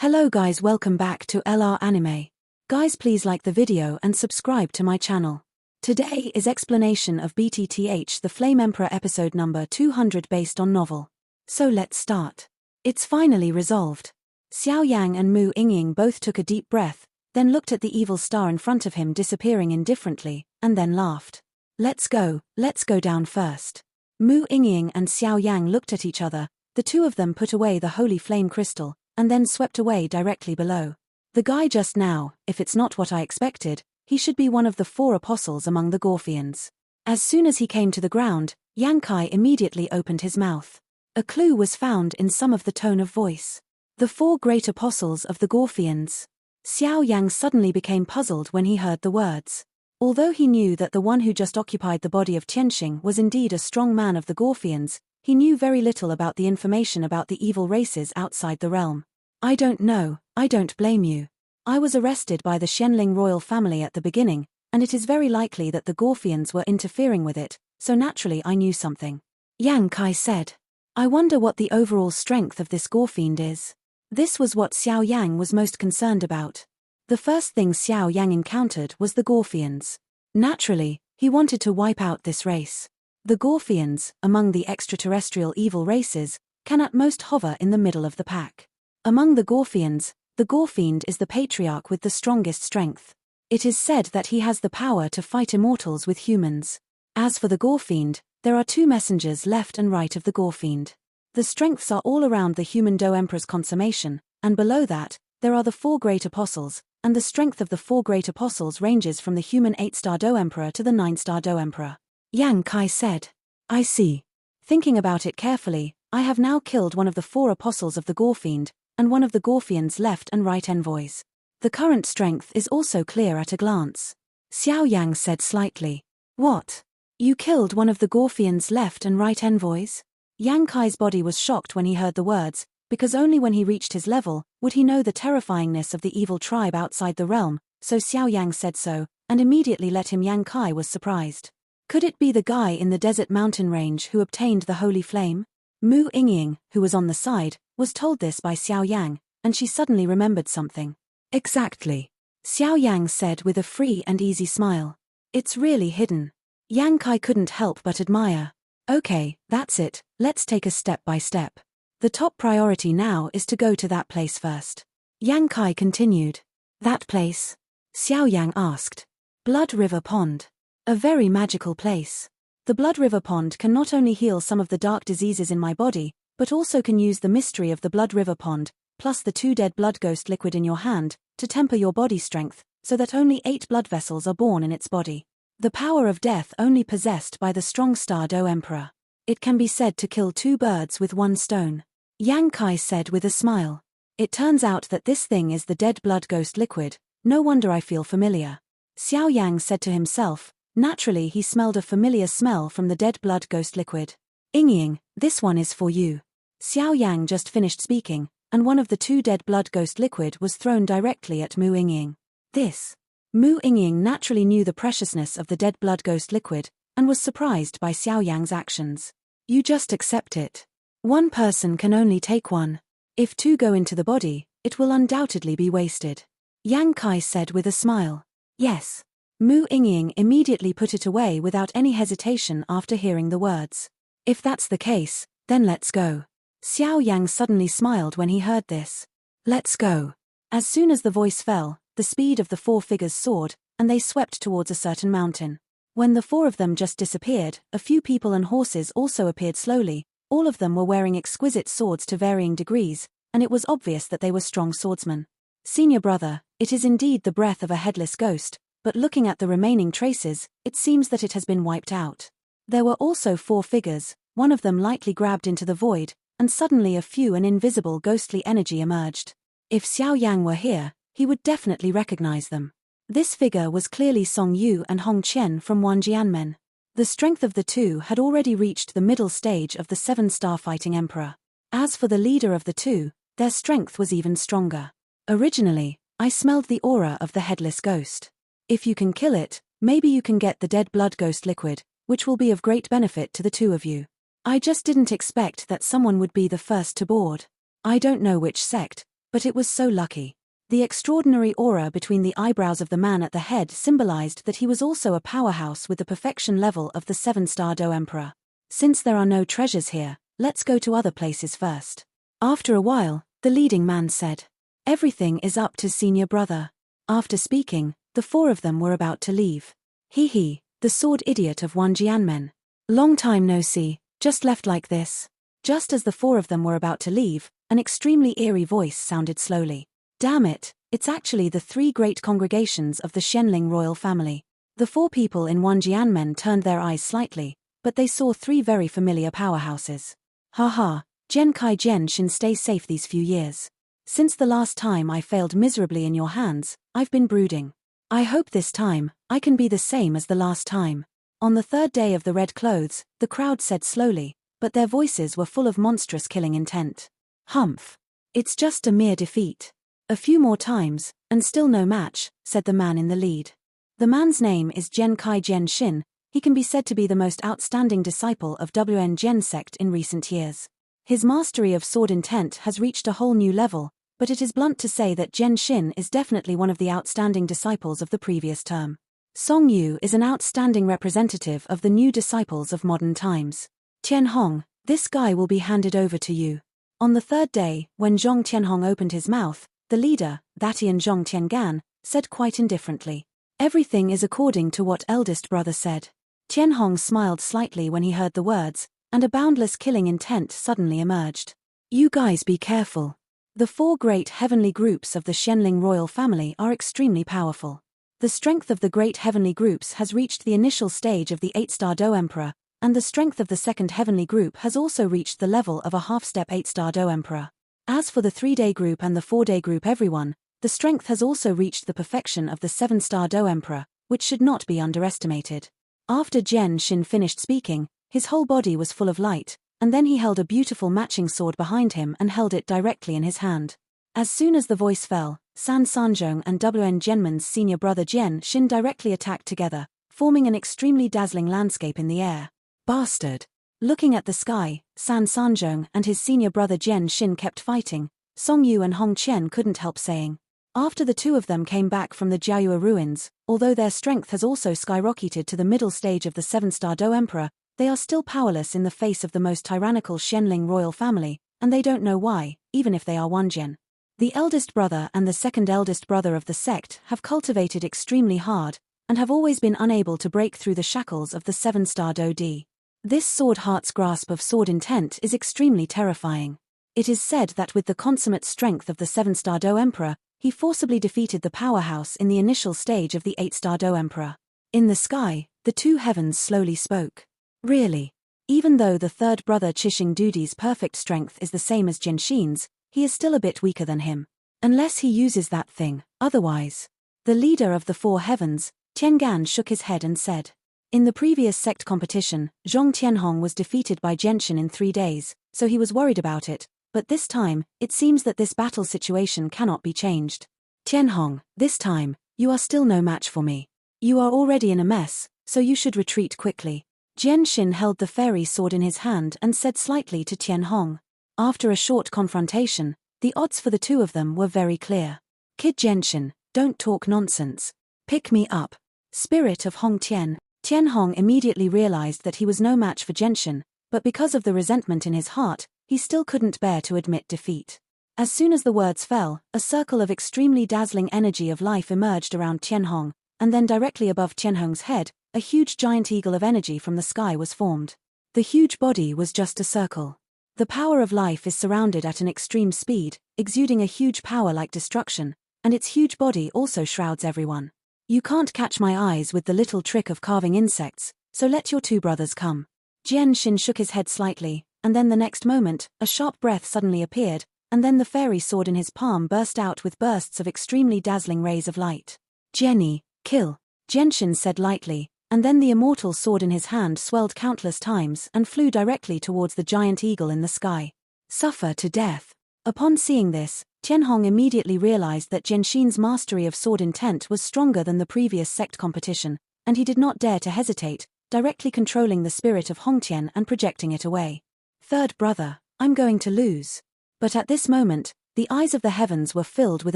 Hello guys, welcome back to LR Anime. Guys, please like the video and subscribe to my channel. Today is explanation of BTTH The Flame Emperor episode number 200 based on novel. So let's start. It's finally resolved. Xiao Yan and Mu Yingying both took a deep breath, then looked at the evil star in front of him disappearing indifferently, and then laughed. Let's go down first. Mu Yingying and Xiao Yan looked at each other, the two of them put away the holy flame crystal, and then swept away directly below. The guy just now, if it's not what I expected, he should be one of the 4 apostles among the Gorfians. As soon as he came to the ground, Yang Kai immediately opened his mouth. A clue was found in some of the tone of voice. The 4 great apostles of the Gorfians. Xiao Yang suddenly became puzzled when he heard the words. Although he knew that the one who just occupied the body of Tianxing was indeed a strong man of the Gorfians, he knew very little about the information about the evil races outside the realm. I don't know, I don't blame you. I was arrested by the Shenling royal family at the beginning, and it is very likely that the Gorfians were interfering with it, so naturally I knew something. Yang Kai said. I wonder what the overall strength of this Gorfiend is. This was what Xiao Yang was most concerned about. The first thing Xiao Yang encountered was the Gorfians. Naturally, he wanted to wipe out this race. The Gorfians, among the extraterrestrial evil races, can at most hover in the middle of the pack. Among the Gorfians, the Gorfiend is the patriarch with the strongest strength. It is said that he has the power to fight immortals with humans. As for the Gorfiend, there are 2 messengers left and right of the Gorfiend. The strengths are all around the human Do Emperor's consummation, and below that, there are the 4 great apostles, and the strength of the 4 great apostles ranges from the human 8-star Do Emperor to the 9-star Do Emperor. Yang Kai said. I see. Thinking about it carefully, I have now killed one of the 4 apostles of the Gorfiend, and one of the Gorfians' left and right envoys. The current strength is also clear at a glance. Xiao Yang said slightly. What? You killed one of the Gorfians' left and right envoys? Yang Kai's body was shocked when he heard the words, because only when he reached his level would he know the terrifyingness of the evil tribe outside the realm, so Xiao Yang said so, and immediately let him. Yang Kai was surprised. Could it be the guy in the desert mountain range who obtained the holy flame? Mu Yingying, who was on the side, was told this by Xiao Yang, and she suddenly remembered something. Exactly. Xiao Yang said with a free and easy smile. It's really hidden. Yang Kai couldn't help but admire. Okay, that's it, let's take a step by step. The top priority now is to go to that place first. Yang Kai continued. That place? Xiao Yang asked. Blood River Pond. A very magical place. The Blood River Pond can not only heal some of the dark diseases in my body, but also can use the mystery of the Blood River Pond, plus the 2 dead blood ghost liquid in your hand, to temper your body strength, so that only 8 blood vessels are born in its body. The power of death only possessed by the strong star Do Emperor. It can be said to kill 2 birds with 1 stone. Yang Kai said with a smile. It turns out that this thing is the dead blood ghost liquid, no wonder I feel familiar. Xiao Yang said to himself. Naturally he smelled a familiar smell from the dead blood ghost liquid. Yingying, this one is for you. Xiao Yang just finished speaking, and one of the 2 dead blood ghost liquid was thrown directly at Mu Yingying. This. Mu Yingying naturally knew the preciousness of the dead blood ghost liquid, and was surprised by Xiao Yang's actions. You just accept it. 1 person can only take 1. If 2 go into the body, it will undoubtedly be wasted. Yang Kai said with a smile. Yes. Mu Yingying immediately put it away without any hesitation after hearing the words. If that's the case, then let's go. Xiao Yang suddenly smiled when he heard this. Let's go. As soon as the voice fell, the speed of the 4 figures soared, and they swept towards a certain mountain. When the 4 of them just disappeared, a few people and horses also appeared slowly. All of them were wearing exquisite swords to varying degrees, and it was obvious that they were strong swordsmen. Senior brother, it is indeed the breath of a headless ghost, but looking at the remaining traces, it seems that it has been wiped out. There were also 4 figures, one of them lightly grabbed into the void, and suddenly an invisible ghostly energy emerged. If Xiao Yang were here, he would definitely recognize them. This figure was clearly Song Yu and Hong Qian from Wanjianmen. The strength of the 2 had already reached the middle stage of the 7-star fighting emperor. As for the leader of the 2, their strength was even stronger. Originally, I smelled the aura of the headless ghost. If you can kill it, maybe you can get the dead blood ghost liquid, which will be of great benefit to the 2 of you. I just didn't expect that someone would be the first to board. I don't know which sect, But it was so lucky. The extraordinary aura between the eyebrows of the man at the head symbolized that he was also a powerhouse with the perfection level of the 7-star Do Emperor. Since there are no treasures here, let's go to other places first. After a while, the leading man said, "Everything is up to senior brother." After speaking, the four of them were about to leave. He, the sword idiot of Wanjianmen. Long time no see, just left like this. Just as the four of them were about to leave, an extremely eerie voice sounded slowly. Damn it, it's actually the three great congregations of the Shenling royal family. The four people in Wanjianmen turned their eyes slightly, but they saw three very familiar powerhouses. Haha, Gen Kai Gen Shin, stay safe these few years. Since the last time I failed miserably in your hands, I've been brooding. I hope this time, I can be the same as the last time. On the third day of the red clothes, the crowd said slowly, but their voices were full of monstrous killing intent. Humph. It's just a mere defeat. A few more times, and still no match, said the man in the lead. The man's name is Gen Kai Gen Shin. He can be said to be the most outstanding disciple of WN Gen sect in recent years. His mastery of sword intent has reached a whole new level, but it is blunt to say that Gen Shin is definitely one of the outstanding disciples of the previous term. Song Yu is an outstanding representative of the new disciples of modern times. Tianhong, this guy will be handed over to you. On the third day, when Zhong Tianhong opened his mouth, the leader, Thatian Zhong Tiangan, said quite indifferently, "Everything is according to what eldest brother said." Tianhong smiled slightly when he heard the words, and a boundless killing intent suddenly emerged. You guys be careful. The four great heavenly groups of the Shenling royal family are extremely powerful. The strength of the great heavenly groups has reached the initial stage of the 8-star Do Emperor, and the strength of the second heavenly group has also reached the level of a half-step 8-star Do Emperor. As for the 3-day group and the 4-day group everyone, the strength has also reached the perfection of the 7-star Do Emperor, which should not be underestimated. After Gen Shin finished speaking, his whole body was full of light, and then he held a beautiful matching sword behind him and held it directly in his hand. As soon as the voice fell, San Sanzhong and WN Genman's senior brother Gen Shin directly attacked together, forming an extremely dazzling landscape in the air. Bastard! Looking at the sky, San Sanzhong and his senior brother Gen Shin kept fighting. Song Yu and Hong Qian couldn't help saying. After the two of them came back from the Jiayue ruins, although their strength has also skyrocketed to the middle stage of the 7-star Do Emperor, they are still powerless in the face of the most tyrannical Shenling royal family, and they don't know why, even if they are Wanjian. The eldest brother and the second eldest brother of the sect have cultivated extremely hard, and have always been unable to break through the shackles of the 7-star Do D. This sword heart's grasp of sword intent is extremely terrifying. It is said that with the consummate strength of the 7-star Do Emperor, he forcibly defeated the powerhouse in the initial stage of the 8-star Do Emperor. In the sky, the two heavens slowly spoke. Really? Even though the third brother Chishing Dudi's perfect strength is the same as Genshin's, he is still a bit weaker than him. Unless he uses that thing, otherwise. The leader of the four heavens, Tiangan, shook his head and said, in the previous sect competition, Zhong Tianhong was defeated by Genshin in 3 days, so he was worried about it, but this time, it seems that this battle situation cannot be changed. Tianhong, this time, you are still no match for me. You are already in a mess, so you should retreat quickly. Genshin held the fairy sword in his hand and said slightly to Tianhong. After a short confrontation, the odds for the two of them were very clear. Kid Genshin, don't talk nonsense. Pick me up. Spirit of Hong Tian. Tianhong immediately realized that he was no match for Genshin, but because of the resentment in his heart, he still couldn't bear to admit defeat. As soon as the words fell, a circle of extremely dazzling energy of life emerged around Tianhong, and then directly above Tianhong's head, a huge giant eagle of energy from the sky was formed. The huge body was just a circle. The power of life is surrounded at an extreme speed, exuding a huge power like destruction, and its huge body also shrouds everyone. You can't catch my eyes with the little trick of carving insects, so let your two brothers come. Genshin shook his head slightly, and then the next moment, a sharp breath suddenly appeared, and then the fairy sword in his palm burst out with bursts of extremely dazzling rays of light. Jenny, kill, Genshin said lightly, and then the immortal sword in his hand swelled countless times and flew directly towards the giant eagle in the sky. Suffer to death. Upon seeing this, Tianhong immediately realized that Genshin's mastery of sword intent was stronger than the previous sect competition, and he did not dare to hesitate, directly controlling the spirit of Hongtian and projecting it away. Third brother, I'm going to lose. But at this moment, The eyes of the heavens were filled with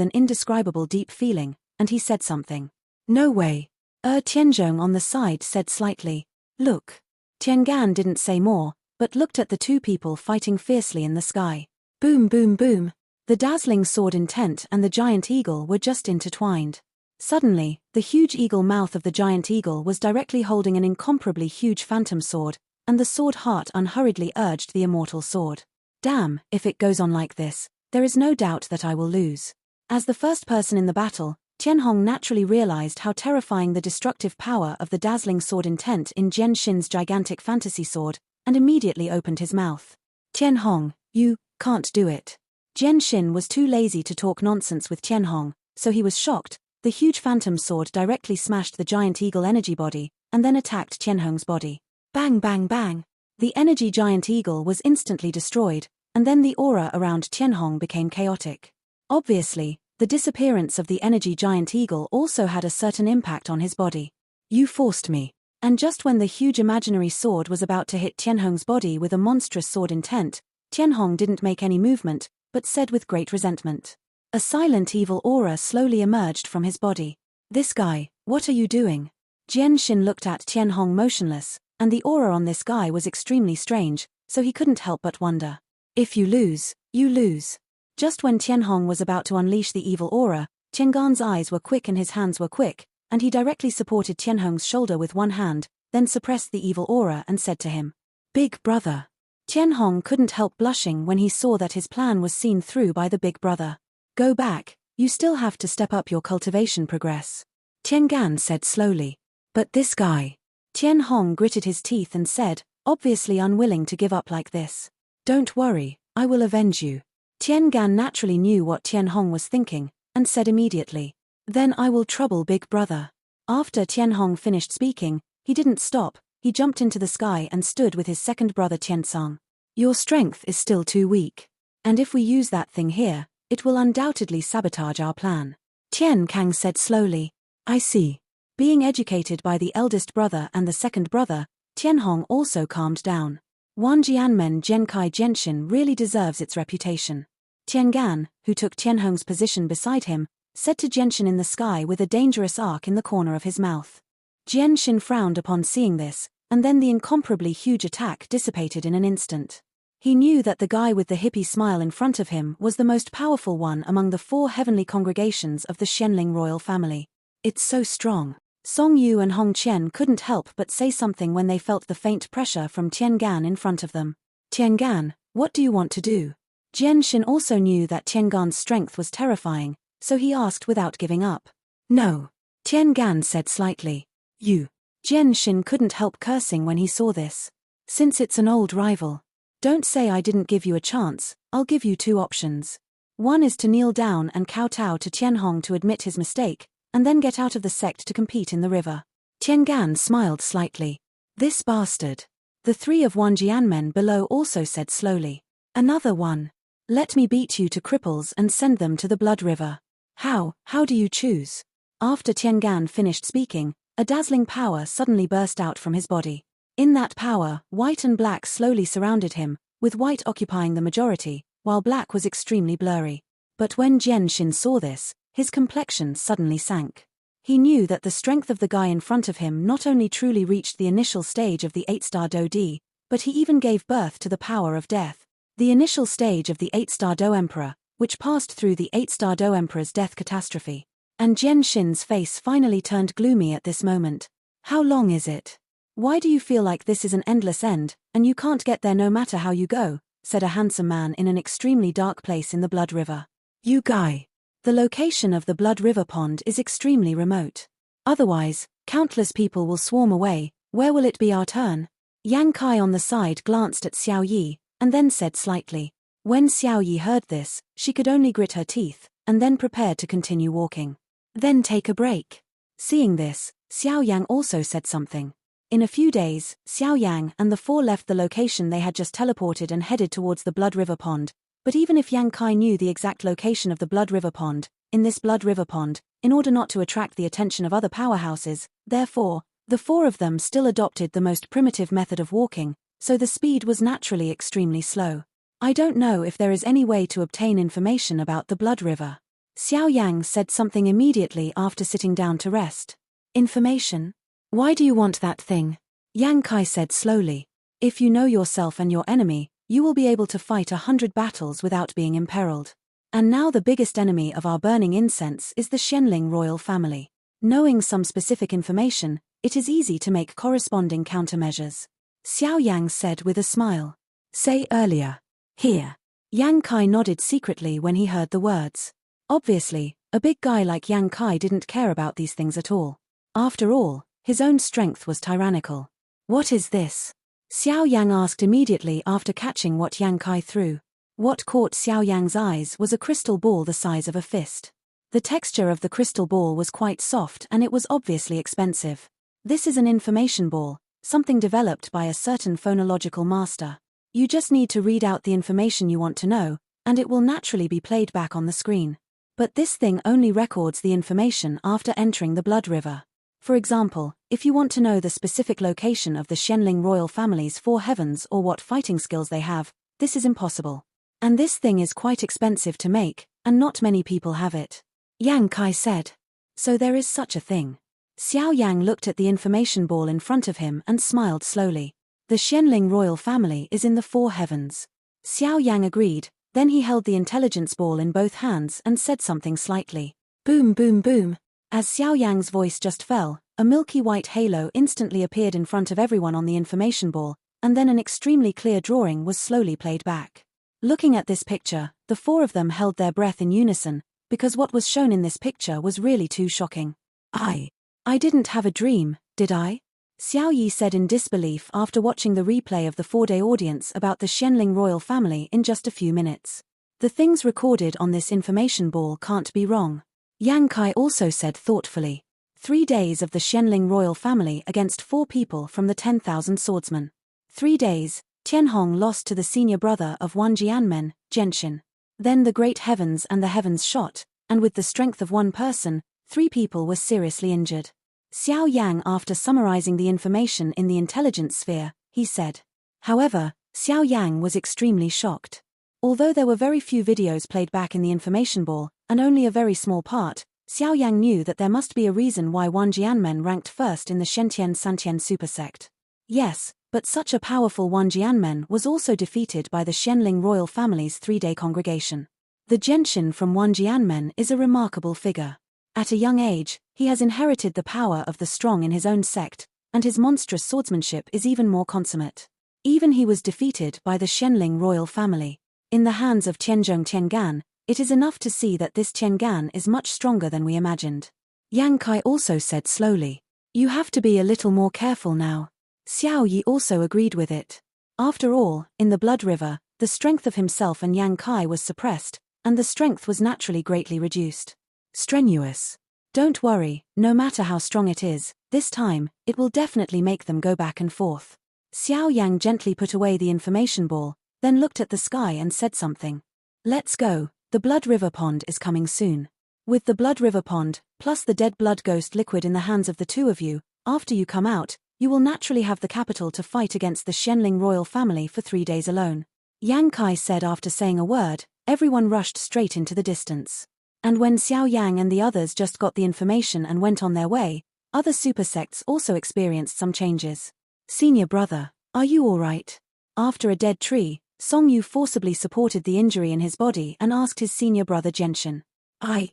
an indescribable deep feeling, and he said something. No way. Tianzhong on the side said slightly. Look. Tiangan didn't say more, but looked at the two people fighting fiercely in the sky. Boom boom boom. The dazzling sword intent and the giant eagle were just intertwined. Suddenly, the huge eagle mouth of the giant eagle was directly holding an incomparably huge phantom sword, and the sword heart unhurriedly urged the immortal sword. Damn, if it goes on like this, there is no doubt that I will lose. As the first person in the battle, Tianhong naturally realized how terrifying the destructive power of the dazzling sword intent in Jian Xin's gigantic fantasy sword, and immediately opened his mouth. Tianhong, you can't do it. Jian Xin was too lazy to talk nonsense with Tianhong, so he was shocked. The huge phantom sword directly smashed the giant eagle energy body, and then attacked Tianhong's body. Bang bang bang. The energy giant eagle was instantly destroyed, and then the aura around Tianhong became chaotic. Obviously, the disappearance of the energy giant eagle also had a certain impact on his body. You forced me. And just when the huge imaginary sword was about to hit Tianhong's body with a monstrous sword intent, Tianhong didn't make any movement, but said with great resentment. A silent evil aura slowly emerged from his body. This guy, what are you doing? Jian Xin looked at Tianhong motionless, and the aura on this guy was extremely strange, so he couldn't help but wonder. If you lose, you lose. Just when Tianhong was about to unleash the evil aura, Tiangan's eyes were quick and his hands were quick, and he directly supported Tianhong's shoulder with one hand, then suppressed the evil aura and said to him, Big brother. Tianhong couldn't help blushing when he saw that his plan was seen through by the big brother. Go back, you still have to step up your cultivation progress. Tiangan said slowly. But this guy. Tianhong gritted his teeth and said, obviously unwilling to give up like this. Don't worry, I will avenge you. Tiangan naturally knew what Tianhong was thinking, and said immediately, then I will trouble big brother. After Tianhong finished speaking, he didn't stop, he jumped into the sky and stood with his second brother Tiansang. Your strength is still too weak. And if we use that thing here, it will undoubtedly sabotage our plan. Tian Kang said slowly. I see. Being educated by the eldest brother and the second brother, Tianhong also calmed down. Wan Jianmen Genkai Genshin really deserves its reputation. Tiangan, who took Tianhong's position beside him, said to Genshin in the sky with a dangerous arc in the corner of his mouth. Genshin frowned upon seeing this, and then the incomparably huge attack dissipated in an instant. He knew that the guy with the hippie smile in front of him was the most powerful one among the 4 heavenly congregations of the Shenling royal family. It's so strong. Song Yu and Hong Qian couldn't help but say something when they felt the faint pressure from Tiangan in front of them. Tiangan, what do you want to do? Genshin also knew that Tiangan's strength was terrifying, so he asked without giving up. No. Tiangan said slightly. You. Genshin couldn't help cursing when he saw this. Since it's an old rival. Don't say I didn't give you a chance, I'll give you 2 options. One is to kneel down and kowtow to Tianhong to admit his mistake, and then get out of the sect to compete in the river. Tiangan smiled slightly. This bastard. The 3 of Wan Jianmen below also said slowly. Another one. Let me beat you to cripples and send them to the blood river. How do you choose? After Tiangan finished speaking, a dazzling power suddenly burst out from his body. In that power, white and black slowly surrounded him, with white occupying the majority, while black was extremely blurry. But when Genshin saw this, his complexion suddenly sank. He knew that the strength of the guy in front of him not only truly reached the initial stage of the 8-star Do Di, but he even gave birth to the power of death, the initial stage of the 8-star Do Emperor, which passed through the 8-star Do Emperor's death catastrophe. And Genshin's face finally turned gloomy at this moment. How long is it? Why do you feel like this is an endless end, and you can't get there no matter how you go? Said a handsome man in an extremely dark place in the Blood River. You guy. The location of the Blood River pond is extremely remote. Otherwise, countless people will swarm away. Where will it be our turn? Yang Kai on the side glanced at Xiao Yi, and then said slightly. When Xiao Yi heard this, she could only grit her teeth, and then prepared to continue walking. Then take a break. Seeing this, Xiao Yang also said something. In a few days, Xiao Yang and the 4 left the location they had just teleported and headed towards the Blood River Pond. But even if Yang Kai knew the exact location of the Blood River Pond, in this Blood River Pond, in order not to attract the attention of other powerhouses, therefore, the 4 of them still adopted the most primitive method of walking, so the speed was naturally extremely slow. I don't know if there is any way to obtain information about the blood river. Xiao Yang said something immediately after sitting down to rest. Information? Why do you want that thing? Yang Kai said slowly. If you know yourself and your enemy, you will be able to fight 100 battles without being imperiled. And now the biggest enemy of our burning incense is the Shenling royal family. Knowing some specific information, it is easy to make corresponding countermeasures. Xiao Yang said with a smile. Say earlier. Here. Yang Kai nodded secretly when he heard the words. Obviously, a big guy like Yang Kai didn't care about these things at all. After all, his own strength was tyrannical. What is this? Xiao Yang asked immediately after catching what Yang Kai threw. What caught Xiao Yang's eyes was a crystal ball the size of a fist. The texture of the crystal ball was quite soft and it was obviously expensive. This is an information ball, something developed by a certain phonological master. You just need to read out the information you want to know, and it will naturally be played back on the screen. But this thing only records the information after entering the blood river. For example, if you want to know the specific location of the Shenling royal family's 4 heavens or what fighting skills they have, this is impossible. And this thing is quite expensive to make, and not many people have it. Yang Kai said. So there is such a thing. Xiao Yang looked at the information ball in front of him and smiled slowly. The Shenling royal family is in the 4 heavens. Xiao Yang agreed, then he held the intelligence ball in both hands and said something slightly. Boom boom boom. As Xiao Yang's voice just fell, a milky white halo instantly appeared in front of everyone on the information ball, and then an extremely clear drawing was slowly played back. Looking at this picture, the 4 of them held their breath in unison, because what was shown in this picture was really too shocking. I didn't have a dream, did I? Xiao Yi said in disbelief after watching the replay of the 4-day audience about the Shenling royal family in just a few minutes. The things recorded on this information ball can't be wrong. Yang Kai also said thoughtfully. 3 days of the Shenling royal family against 4 people from the 10,000 swordsmen. 3 days, Tianhong lost to the senior brother of Wan Jianmen, Genshin. Then the great heavens and the heavens shot, and with the strength of 1 person, 3 people were seriously injured. Xiao Yang after summarizing the information in the intelligence sphere, he said. However, Xiao Yang was extremely shocked. Although there were very few videos played back in the information ball, and only a very small part, Xiao Yang knew that there must be a reason why Wan Jianmen ranked first in the Shentian Santian supersect. Yes, but such a powerful Wan Jianmen was also defeated by the Shenling royal family's 3-day congregation. The Genshin from Wan Jianmen is a remarkable figure. At a young age, he has inherited the power of the strong in his own sect, and his monstrous swordsmanship is even more consummate. Even he was defeated by the Shenling royal family. In the hands of Tianzhong Tiangan, it is enough to see that this Tiangan is much stronger than we imagined. Yang Kai also said slowly. You have to be a little more careful now. Xiao Yi also agreed with it. After all, in the blood river, the strength of himself and Yang Kai was suppressed, and the strength was naturally greatly reduced. Strenuous. Don't worry, no matter how strong it is, this time, it will definitely make them go back and forth. Xiao Yang gently put away the information ball, then looked at the sky and said something. Let's go, the blood river pond is coming soon. With the blood river pond, plus the dead blood ghost liquid in the hands of the 2 of you, after you come out, you will naturally have the capital to fight against the Shenling royal family for 3 days alone. Yang Kai said after saying a word, everyone rushed straight into the distance. And when Xiao Yang and the others just got the information and went on their way, other supersects also experienced some changes. Senior brother, are you all right? After a dead tree, Song Yu forcibly supported the injury in his body and asked his senior brother Genshin.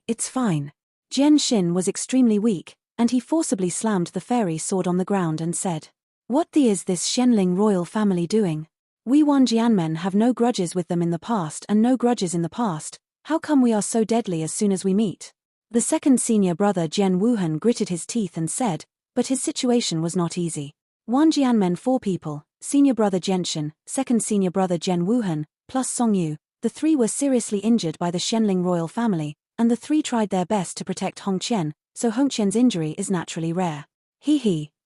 It's fine. Genshin was extremely weak, and he forcibly slammed the fairy sword on the ground and said, What is this Shenling royal family doing? We Wan Jianmen have no grudges with them in the past and no grudges in the past. How come we are so deadly as soon as we meet? The second senior brother Jian Wuhan gritted his teeth and said, but his situation was not easy. Wan Jianmen 4 people, senior brother Genshin, second senior brother Jian Wuhan, plus Song Yu, the 3 were seriously injured by the Shenling royal family, and the 3 tried their best to protect Hongqian, so Hongqian's injury is naturally rare.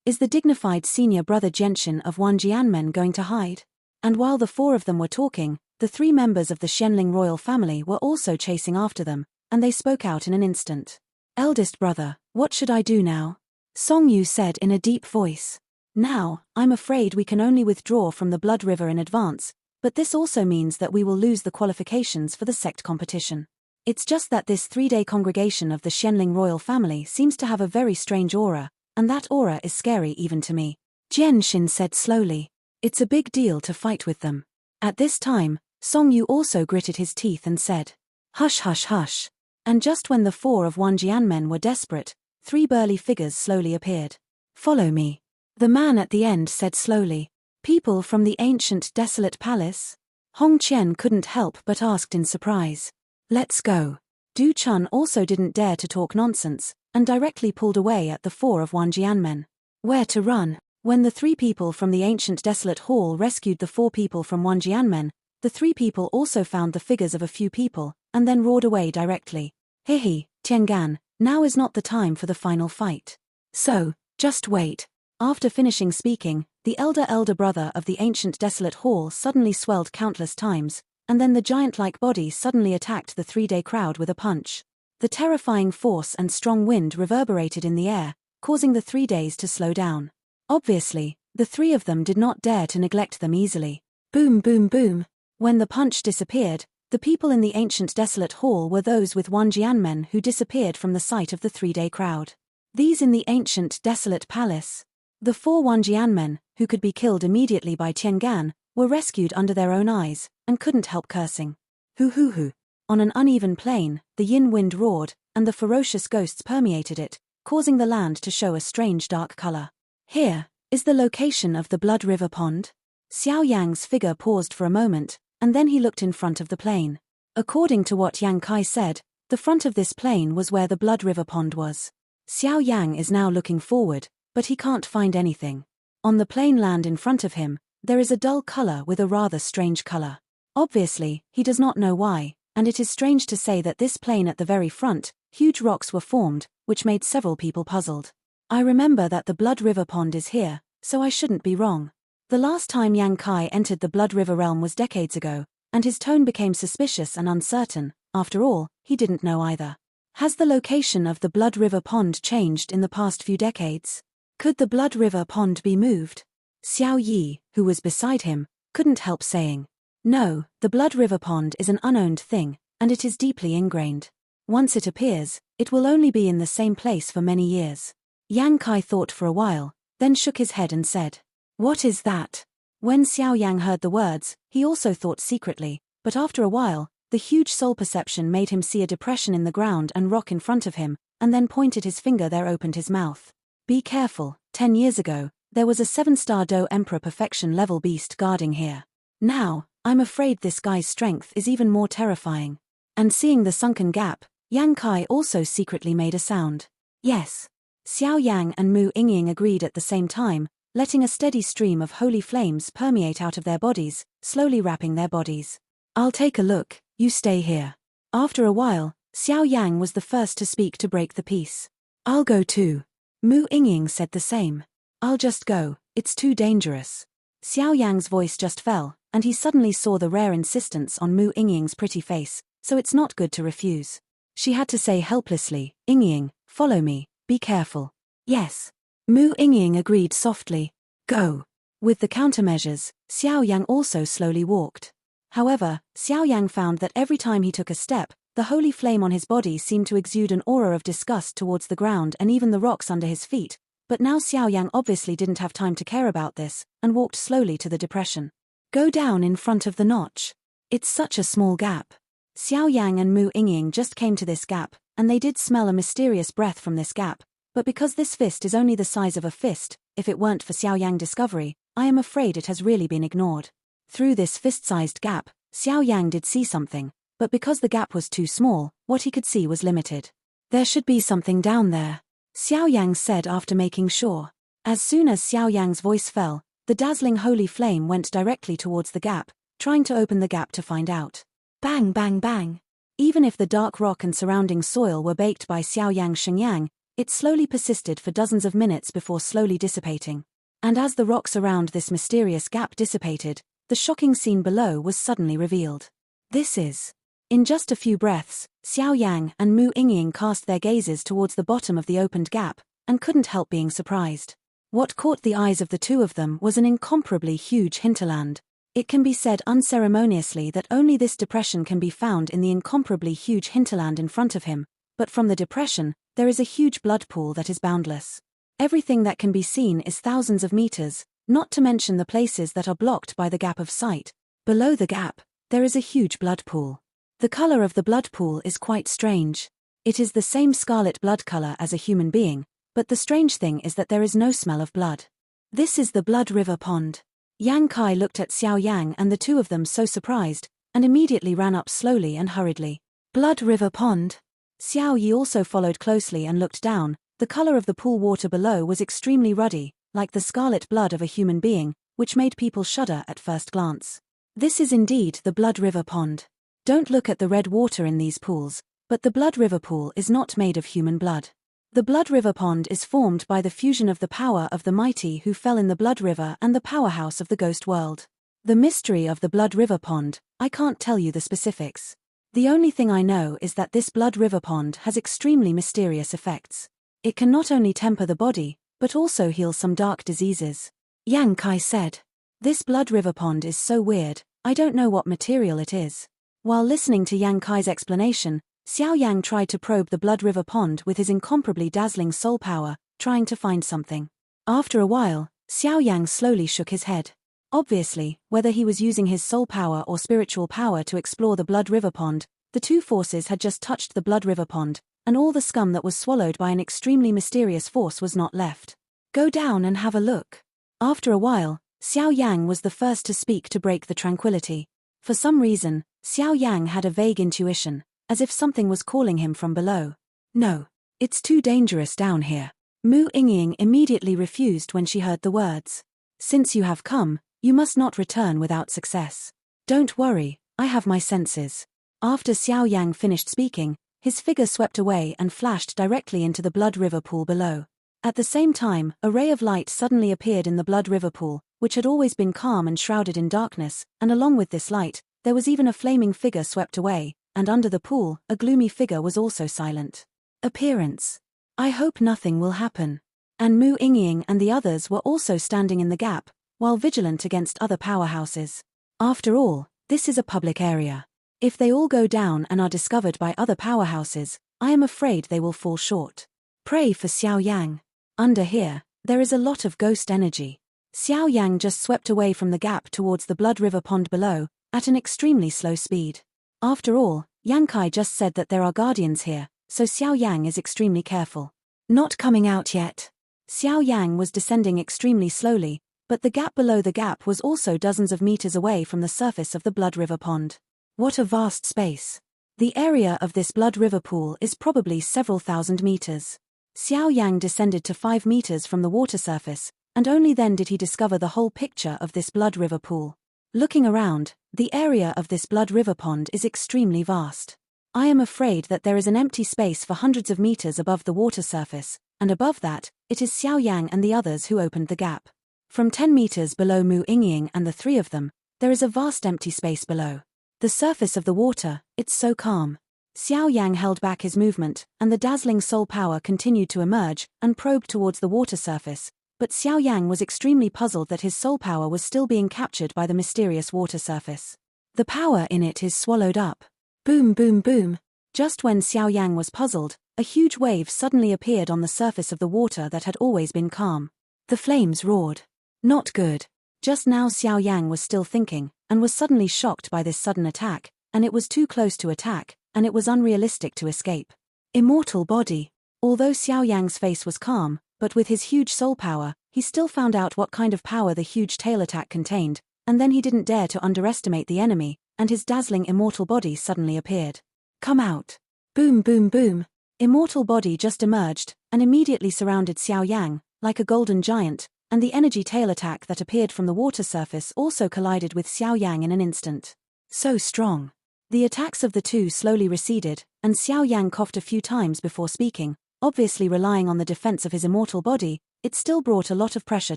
Is the dignified senior brother Genshin of Wan Jianmen going to hide? And while the 4 of them were talking, the 3 members of the Shenling royal family were also chasing after them, and they spoke out in an instant. Eldest brother, what should I do now? Song Yu said in a deep voice. Now, I'm afraid we can only withdraw from the blood river in advance, But this also means that we will lose the qualifications for the sect competition. It's just that this 3-day congregation of the Shenling royal family seems to have a very strange aura, and that aura is scary even to me. Jian Xin said slowly. It's a big deal to fight with them. At this time, Song Yu also gritted his teeth and said, "Hush hush hush." And just when the 4 of Wanjian men were desperate, 3 burly figures slowly appeared. "Follow me." The man at the end said slowly. "People from the ancient desolate palace?" Hong Qian couldn't help but asked in surprise. "Let's go." Du Chun also didn't dare to talk nonsense, and directly pulled away at the 4 of Wanjian men. Where to run? When the 3 people from the ancient desolate hall rescued the 4 people from Wanjian men, the 3 people also found the figures of a few people, and then roared away directly. "Hihi, Tiangan, now is not the time for the final fight. So, just wait." After finishing speaking, the elder brother of the ancient desolate hall suddenly swelled countless times, and then the giant-like body suddenly attacked the 3-day crowd with a punch. The terrifying force and strong wind reverberated in the air, causing the 3 days to slow down. Obviously, the 3 of them did not dare to neglect them easily. Boom boom boom. When the punch disappeared, the people in the ancient desolate hall were those with Wanjian men who disappeared from the sight of the 3-day crowd. These in the ancient desolate palace. The 4 Wanjian men, who could be killed immediately by Tiangan, were rescued under their own eyes, and couldn't help cursing. Hoo hoo hoo. On an uneven plain, the yin wind roared, and the ferocious ghosts permeated it, causing the land to show a strange dark color. Here is the location of the Blood River Pond. Xiao Yang's figure paused for a moment, and then he looked in front of the plain. According to what Yang Kai said, the front of this plain was where the Blood River Pond was. Xiao Yang is now looking forward, but he can't find anything. On the plain land in front of him, there is a dull color with a rather strange color. Obviously, he does not know why, and it is strange to say that this plain at the very front, huge rocks were formed, which made several people puzzled. I remember that the Blood River Pond is here, so I shouldn't be wrong. The last time Yang Kai entered the Blood River realm was decades ago, and his tone became suspicious and uncertain. After all, he didn't know either. Has the location of the Blood River Pond changed in the past few decades? Could the Blood River Pond be moved? Xiao Yi, who was beside him, couldn't help saying, "No, the Blood River Pond is an unowned thing, and it is deeply ingrained. Once it appears, it will only be in the same place for many years." Yang Kai thought for a while, then shook his head and said, "What is that?" When Xiao Yang heard the words, he also thought secretly, but after a while, the huge soul perception made him see a depression in the ground and rock in front of him, and then pointed his finger there, opened his mouth. "Be careful, 10 years ago, there was a 7-star Do Emperor perfection level beast guarding here. Now, I'm afraid this guy's strength is even more terrifying." And seeing the sunken gap, Yang Kai also secretly made a sound. "Yes." Xiao Yang and Mu Yingying agreed at the same time, letting a steady stream of holy flames permeate out of their bodies, slowly wrapping their bodies. "I'll take a look, you stay here." After a while, Xiao Yang was the first to speak to break the peace. "I'll go too." Mu Yingying said the same. "I'll just go, it's too dangerous." Xiao Yang's voice just fell, and he suddenly saw the rare insistence on Mu Yingying's pretty face, so it's not good to refuse. She had to say helplessly, "Yingying, follow me, be careful." "Yes." Mu Yingying agreed softly. "Go." With the countermeasures, Xiao Yang also slowly walked. However, Xiao Yang found that every time he took a step, the holy flame on his body seemed to exude an aura of disgust towards the ground and even the rocks under his feet, but now Xiao Yang obviously didn't have time to care about this, and walked slowly to the depression. "Go down in front of the notch. It's such a small gap." Xiao Yang and Mu Yingying just came to this gap, and they did smell a mysterious breath from this gap, but because this fist is only the size of a fist, if it weren't for Xiao Yang discovery, I am afraid it has really been ignored. Through this fist-sized gap, Xiao Yang did see something, but because the gap was too small, what he could see was limited. "There should be something down there," Xiao Yang said after making sure. As soon as Xiao Yang's voice fell, the dazzling holy flame went directly towards the gap, trying to open the gap to find out. Bang bang bang. Even if the dark rock and surrounding soil were baked by Xiao Yang's Shenyang, it slowly persisted for dozens of minutes before slowly dissipating. And as the rocks around this mysterious gap dissipated, the shocking scene below was suddenly revealed. This is... In just a few breaths, Xiao Yang and Mu Yingying cast their gazes towards the bottom of the opened gap, and couldn't help being surprised. What caught the eyes of the two of them was an incomparably huge hinterland, It can be said unceremoniously that only this depression can be found in the incomparably huge hinterland in front of him, but from the depression, there is a huge blood pool that is boundless. Everything that can be seen is thousands of meters, not to mention the places that are blocked by the gap of sight. Below the gap, there is a huge blood pool. The color of the blood pool is quite strange. It is the same scarlet blood color as a human being, but the strange thing is that there is no smell of blood. This is the blood river pond. Yang Kai looked at Xiao Yang and the two of them so surprised, and immediately ran up slowly and hurriedly. Blood river pond. Xiao Yi also followed closely and looked down. The color of the pool water below was extremely ruddy, like the scarlet blood of a human being, which made people shudder at first glance. This is indeed the blood river pond. Don't look at the red water in these pools, but the blood river pool is not made of human blood. The blood river pond is formed by the fusion of the power of the mighty who fell in the blood river and the powerhouse of the ghost world. The mystery of the blood river pond, I can't tell you the specifics. The only thing I know is that this blood river pond has extremely mysterious effects. It can not only temper the body, but also heal some dark diseases. Yang Kai said. This blood river pond is so weird, I don't know what material it is. While listening to Yang Kai's explanation, Xiao Yang tried to probe the blood river pond with his incomparably dazzling soul power, trying to find something. After a while, Xiao Yang slowly shook his head. Obviously, whether he was using his soul power or spiritual power to explore the blood river pond, the two forces had just touched the blood river pond, and all the scum that was swallowed by an extremely mysterious force was not left. Go down and have a look. After a while, Xiao Yang was the first to speak to break the tranquility. For some reason, Xiao Yang had a vague intuition, as if something was calling him from below. No, it's too dangerous down here. Mu Yingying immediately refused when she heard the words. Since you have come, you must not return without success. Don't worry, I have my senses. After Xiao Yang finished speaking, his figure swept away and flashed directly into the blood river pool below. At the same time, a ray of light suddenly appeared in the blood river pool, which had always been calm and shrouded in darkness, and along with this light, there was even a flaming figure swept away, and under the pool, a gloomy figure was also silent. Appearance. I hope nothing will happen. And Mu Yingying and the others were also standing in the gap, while vigilant against other powerhouses. After all, this is a public area. If they all go down and are discovered by other powerhouses, I am afraid they will fall short. Pray for Xiao Yang. Under here, there is a lot of ghost energy. Xiao Yang just swept away from the gap towards the blood river pond below, at an extremely slow speed. After all, Yang Kai just said that there are guardians here, so Xiao Yang is extremely careful. Not coming out yet. Xiao Yang was descending extremely slowly, but the gap below the gap was also dozens of meters away from the surface of the blood river pond. What a vast space. The area of this blood river pool is probably several thousand meters. Xiao Yang descended to 5 meters from the water surface, and only then did he discover the whole picture of this blood river pool. Looking around, the area of this blood river pond is extremely vast. I am afraid that there is an empty space for hundreds of meters above the water surface, and above that, it is Xiao Yang and the others who opened the gap. From 10 meters below Mu Yingying and the three of them, there is a vast empty space below. The surface of the water, it's so calm. Xiao Yang held back his movement, and the dazzling soul power continued to emerge and probe towards the water surface, but Xiao Yang was extremely puzzled that his soul power was still being captured by the mysterious water surface. The power in it is swallowed up. Boom boom boom. Just when Xiao Yang was puzzled, a huge wave suddenly appeared on the surface of the water that had always been calm. The flames roared. Not good. Just now Xiao Yang was still thinking, and was suddenly shocked by this sudden attack, and it was too close to attack, and it was unrealistic to escape. Immortal body. Although Xiao Yang's face was calm, but with his huge soul power, he still found out what kind of power the huge tail attack contained, and then he didn't dare to underestimate the enemy, and his dazzling immortal body suddenly appeared. Come out. Boom boom boom. Immortal body just emerged, and immediately surrounded Xiao Yang, like a golden giant, and the energy tail attack that appeared from the water surface also collided with Xiao Yang in an instant. So strong. The attacks of the two slowly receded, and Xiao Yang coughed a few times before speaking, obviously relying on the defense of his immortal body. It still brought a lot of pressure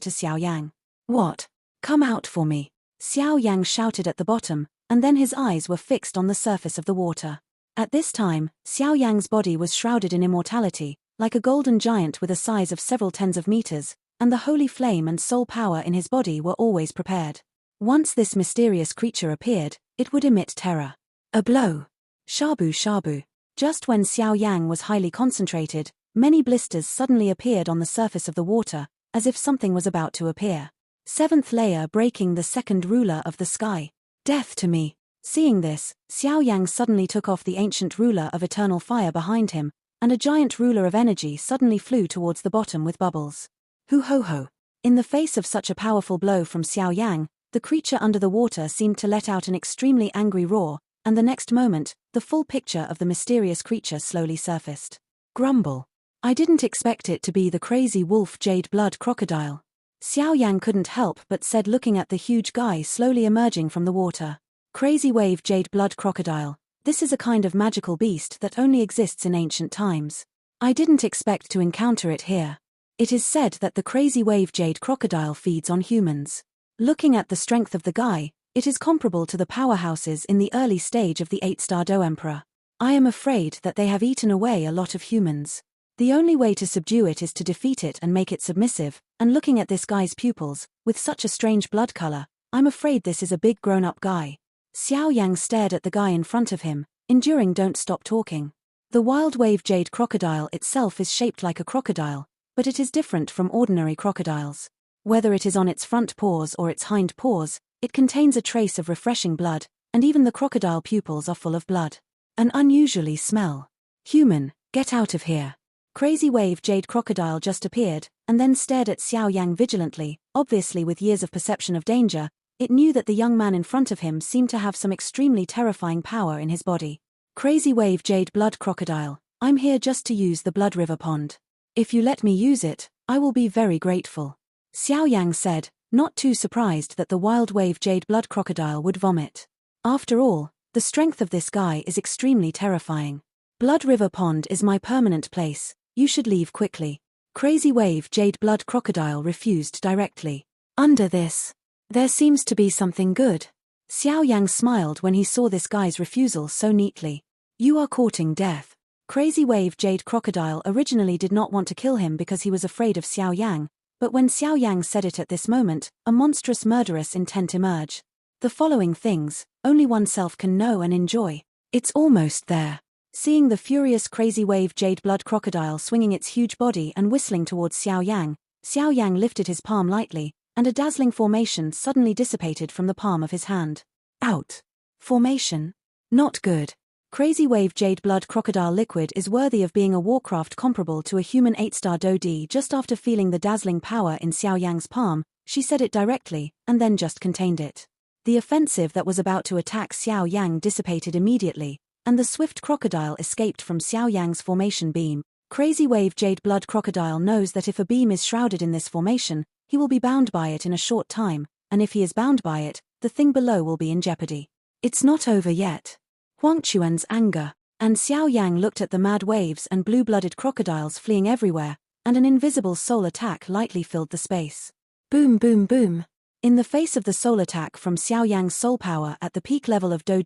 to Xiao Yang. What? Come out for me. Xiao Yang shouted at the bottom, and then his eyes were fixed on the surface of the water. At this time, Xiao Yang's body was shrouded in immortality, like a golden giant with a size of several tens of meters, and the holy flame and soul power in his body were always prepared. Once this mysterious creature appeared, it would emit terror. A blow. Shabu shabu. Just when Xiao Yang was highly concentrated, many blisters suddenly appeared on the surface of the water, as if something was about to appear. Seventh layer breaking the second ruler of the sky. Death to me. Seeing this, Xiao Yang suddenly took off the ancient ruler of eternal fire behind him, and a giant ruler of energy suddenly flew towards the bottom with bubbles. Hoo ho ho. In the face of such a powerful blow from Xiao Yang, the creature under the water seemed to let out an extremely angry roar, and the next moment, the full picture of the mysterious creature slowly surfaced. Grumble. I didn't expect it to be the crazy wolf jade blood crocodile. Xiao Yang couldn't help but said, looking at the huge guy slowly emerging from the water. Crazy wave jade blood crocodile. This is a kind of magical beast that only exists in ancient times. I didn't expect to encounter it here. It is said that the crazy wave jade crocodile feeds on humans. Looking at the strength of the guy, it is comparable to the powerhouses in the early stage of the 8-star Do Emperor. I am afraid that they have eaten away a lot of humans. The only way to subdue it is to defeat it and make it submissive, and looking at this guy's pupils, with such a strange blood color, I'm afraid this is a big grown-up guy. Xiao Yang stared at the guy in front of him, enduring don't stop talking. The wild wave jade crocodile itself is shaped like a crocodile, but it is different from ordinary crocodiles. Whether it is on its front paws or its hind paws, it contains a trace of refreshing blood, and even the crocodile pupils are full of blood. An unusually smell. Human, get out of here. Crazy wave jade crocodile just appeared, and then stared at Xiao Yang vigilantly, obviously with years of perception of danger. It knew that the young man in front of him seemed to have some extremely terrifying power in his body. Crazy wave jade blood crocodile, I'm here just to use the blood river pond. If you let me use it, I will be very grateful. Xiao Yang said, not too surprised that the wild wave jade blood crocodile would vomit. After all, the strength of this guy is extremely terrifying. Blood river pond is my permanent place, you should leave quickly. Crazy wave jade blood crocodile refused directly. Under this, there seems to be something good. Xiao Yang smiled when he saw this guy's refusal so neatly. You are courting death. Crazy wave jade crocodile originally did not want to kill him because he was afraid of Xiao Yang, but when Xiao Yang said it at this moment, a monstrous murderous intent emerged. The following things, only oneself can know and enjoy. It's almost there. Seeing the furious crazy wave jade blood crocodile swinging its huge body and whistling towards Xiao Yang lifted his palm lightly, and a dazzling formation suddenly dissipated from the palm of his hand. Out. Formation? Not good. Crazy wave jade blood crocodile liquid is worthy of being a warcraft comparable to a human 8-star Do. Just after feeling the dazzling power in Xiao Yang's palm, she said it directly, and then just contained it. The offensive that was about to attack Xiao Yang dissipated immediately, and the swift crocodile escaped from Xiao Yang's formation beam. Crazy wave jade blood crocodile knows that if a beam is shrouded in this formation, he will be bound by it in a short time, and if he is bound by it, the thing below will be in jeopardy. It's not over yet. Huangquan's anger, and Xiao Yang looked at the mad waves and blue-blooded crocodiles fleeing everywhere, and an invisible soul attack lightly filled the space. Boom boom boom. In the face of the soul attack from Xiao Yang's soul power at the peak level of Do,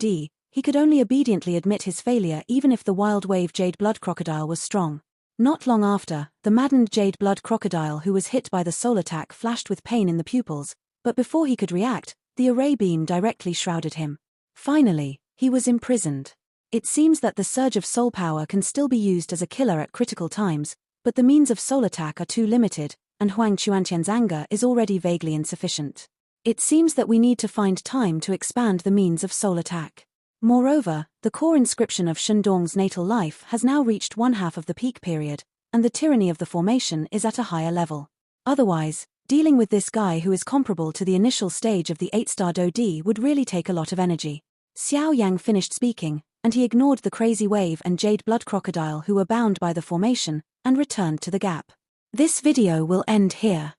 he could only obediently admit his failure even if the wild wave jade blood crocodile was strong. Not long after, the maddened jade blood crocodile who was hit by the soul attack flashed with pain in the pupils, but before he could react, the array beam directly shrouded him. Finally, he was imprisoned. It seems that the surge of soul power can still be used as a killer at critical times, but the means of soul attack are too limited, and Huangquan's anger is already vaguely insufficient. It seems that we need to find time to expand the means of soul attack. Moreover, the core inscription of Shendong's natal life has now reached one half of the peak period, and the tyranny of the formation is at a higher level. Otherwise, dealing with this guy who is comparable to the initial stage of the 8-star Do would really take a lot of energy. Xiao Yang finished speaking, and he ignored the crazy wave and jade blood crocodile who were bound by the formation, and returned to the gap. This video will end here.